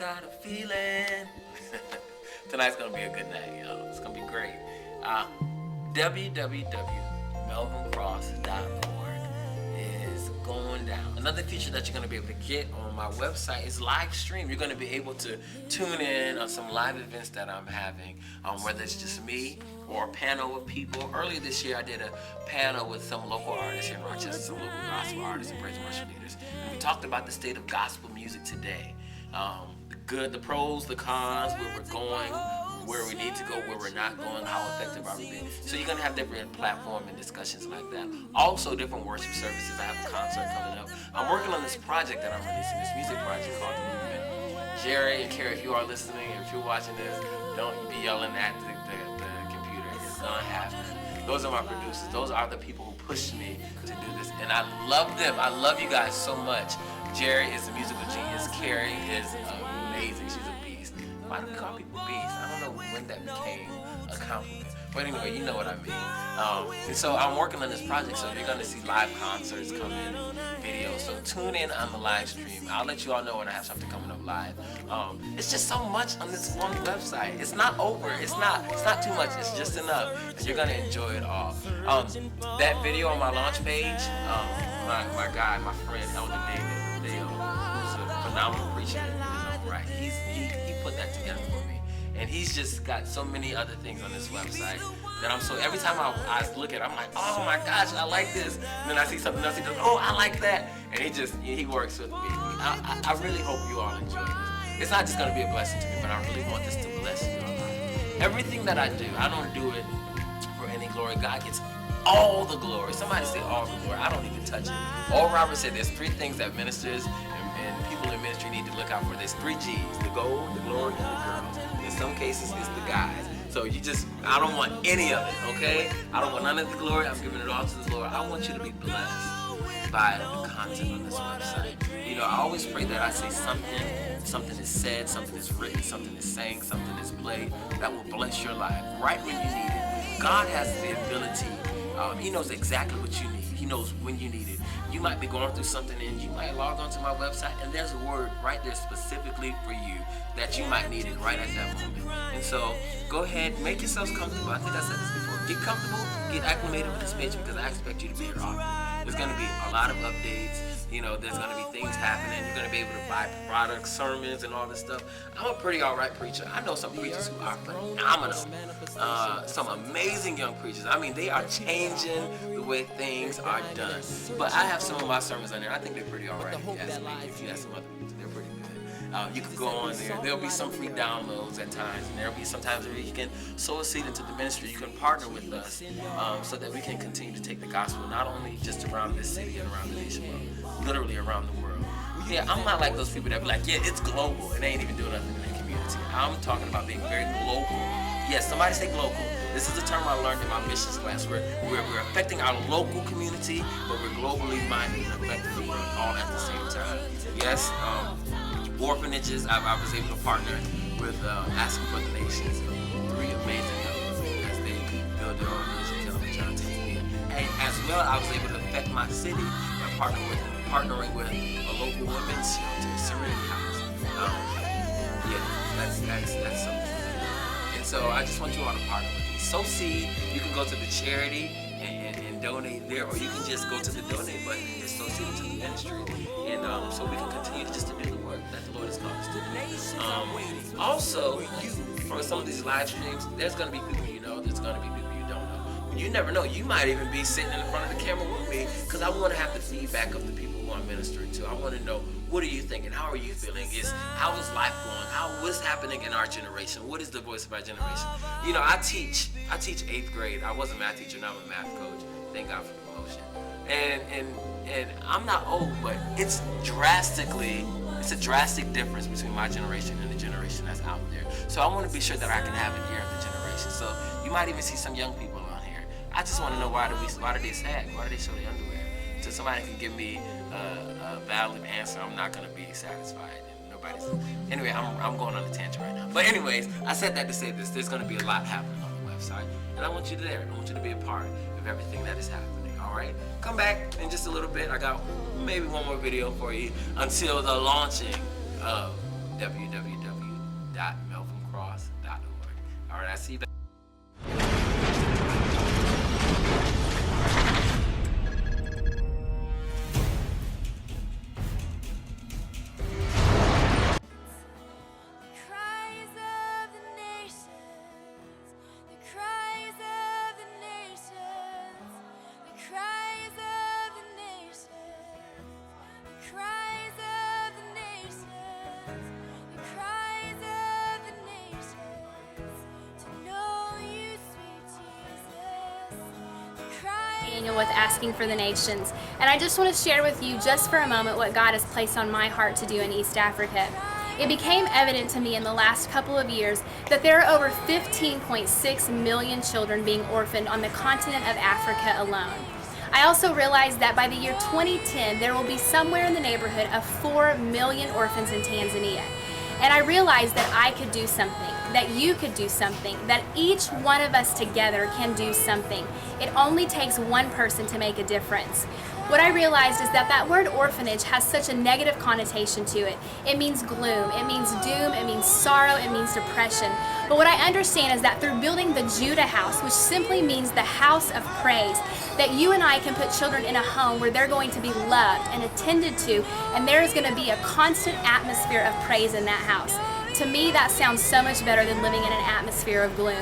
got a feeling. Tonight's gonna be a good night, y'all. It's gonna be great. www.melvincross.org is going down. Another feature that you're going to be able to get on my website is live stream. You're going to be able to tune in on some live events that I'm having, whether it's just me or a panel of people. Earlier this year, I did a panel with some local artists in Rochester, some local gospel artists and praise and worship leaders. And we talked about the state of gospel music today. The good, the pros, the cons, where we're going, where we need to go, where we're not going, how effective are we being. So you're going to have different platform and discussions like that. Also different worship services. I have a concert coming up. I'm working on this project that I'm releasing, this music project called The Movement. Jerry and Carrie, if you are listening, if you're watching this, don't be yelling at the computer. It's going to happen. Those are my producers. Those are the people who pushed me to do this. And I love them. I love you guys so much. Jerry is a musical genius. Carrie is amazing. She's a beast. Why do we call people beasts? I don't know when that became a compliment. But anyway, you know what I mean. And so I'm working on this project, so you're going to see live concerts come in, videos. So tune in on the live stream. I'll let you all know when I have something coming up live. It's just so much on this one website. It's not over. It's not too much. It's just enough. And you're going to enjoy it all. That video on my launch page, my guy, my friend, Elder David Dale, who's a phenomenal preacher in his own right. He put that together for me. And he's just got so many other things on this website that every time I look at it, I'm like, oh my gosh, I like this. And then I see something else, he goes, oh, I like that. And he works with me. I really hope you all enjoy this. It's not just going to be a blessing to me, but I really want this to bless you all. Everything that I do, I don't do it for any glory. God gets all the glory. Somebody say all the glory. I don't even touch it. All Robert said, there's 3 things that ministers and people in ministry need to look out for. There's 3 G's: the gold, the glory, and the girls. In some cases, it's the guys. So I don't want any of it, okay? I don't want none of the glory. I'm giving it all to the Lord. I want you to be blessed by the content on this website. You know, I always pray that I say something is said, something is written, something is sang, something is played that will bless your life right when you need it. God has the ability. He knows exactly what you need. He knows when you need it. You might be going through something and you might log onto my website and there's a word right there specifically for you that you might need it right at that moment. And so go ahead, make yourselves comfortable. I think I said this before. Get comfortable, get acclimated with this page because I expect you to be here often. There's going to be a lot of updates. You know, there's going to be things happening. You're going to be able to buy products, sermons, and all this stuff. I'm a pretty alright preacher. I know some preachers who are phenomenal. Some amazing young preachers. I mean, they are changing the way things are done. But I have some of my sermons on there. I think they're pretty alright. If you ask me, if you ask some other people, they're pretty good. You can go on there. There'll be some free downloads at times, and there'll be sometimes where you can sow a seed into the ministry. You can partner with us so that we can continue to take the gospel not only just around this city and around the nation, but literally around the world. Yeah, I'm not like those people that be like, yeah, it's global, and they ain't even doing nothing in their community. I'm talking about being very local. Yes, somebody say global. This is a term I learned in my missions class where we're affecting our local community, but we're globally minded and affecting the world all at the same time. Yes, orphanages, I was able to partner with Asking for the Nations, 3 amazing young women as they build their orphanages in John, Tanzania. And as well, I was able to affect my city and partnering with a local women's shelter, Serenity House. That's something. And so I just want you all to partner with me. Sow seed. You can go to the charity and donate there, or you can just go to the donate button and just sow seed into the ministry. And so we can continue just to do the work that the Lord has called us to do. Also, for some of these live streams, there's going to be people you know, there's going to be people you don't know. You never know. You might even be sitting in the front of the camera with me because I want to have the feedback of the people who I'm ministering to. I want to know, what are you thinking? How are you feeling? How is life going? What's happening in our generation? What is the voice of our generation? You know, I teach 8th grade. I was a math teacher, now I'm a math coach. Thank God for promotion. And I'm not old, but it's a drastic difference between my generation and the generation that's out there. So I want to be sure that I can have an ear of the generation. So you might even see some young people on here. I just want to know why do they sag? Why do they show their underwear? So somebody can give me a valid answer, I'm not going to be satisfied. Anyway, I'm going on a tangent right now. But anyways, I said that to say this. There's going to be a lot happening on the website. And I want you there. I want you to be a part of everything that is happening. All right? Come back in just a little bit. I got maybe one more video for you until the launching of www.melvincross.org. All right, I see you back. With Asking for the Nations, and I just want to share with you just for a moment what God has placed on my heart to do in East Africa. It became evident to me in the last couple of years that there are over 15.6 million children being orphaned on the continent of Africa alone. I also realized that by the year 2010 there will be somewhere in the neighborhood of 4 million orphans in Tanzania. And I realized that I could do something, that you could do something, that each one of us together can do something. It only takes one person to make a difference. What I realized is that that word orphanage has such a negative connotation to it. It means gloom, it means doom, it means sorrow, it means depression. But what I understand is that through building the Judah House, which simply means the house of praise, that you and I can put children in a home where they're going to be loved and attended to, and there is going to be a constant atmosphere of praise in that house. To me, that sounds so much better than living in an atmosphere of gloom.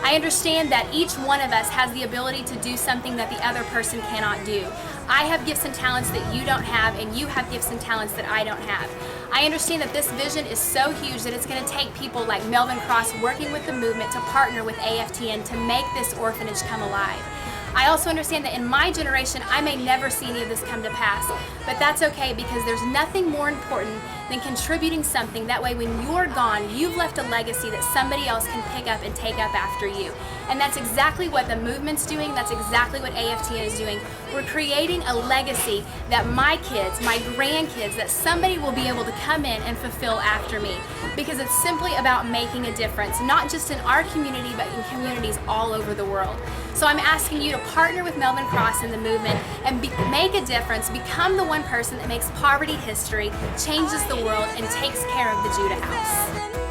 I understand that each one of us has the ability to do something that the other person cannot do. I have gifts and talents that you don't have, and you have gifts and talents that I don't have. I understand that this vision is so huge that it's going to take people like Melvin Cross working with the movement to partner with AFTN to make this orphanage come alive. I also understand that in my generation, I may never see any of this come to pass, but that's okay because there's nothing more important than contributing something. That way when you're gone, you've left a legacy that somebody else can pick up and take up after you. And that's exactly what the movement's doing. That's exactly what AFTN is doing. We're creating a legacy that my kids, my grandkids, that somebody will be able to come in and fulfill after me. Because it's simply about making a difference, not just in our community, but in communities all over the world. So I'm asking you to partner with Melvin Cross in the movement and make a difference, become the one person that makes poverty history, changes the world, and takes care of the Judah House.